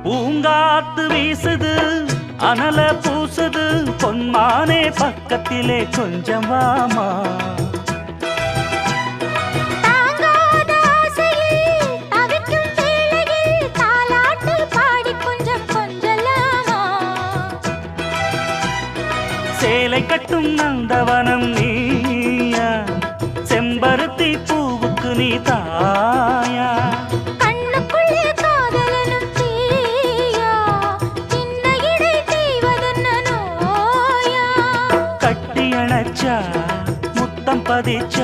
பூங்காத்து வீசுது அனல பூசுது பொன்மானே பக்கத்திலே கொஞ்சம் வாமா. சேலை கட்டும் நந்தவனம் நீயா, செம்பருத்தி பூவுக்கு நீ தாயா. கண்ணுக்குள்ளே காதலனும் தீயா, சின்ன இடை தீவதென்ன நோயா. கட்டி அணைச்சா முத்தம் பதிச்சா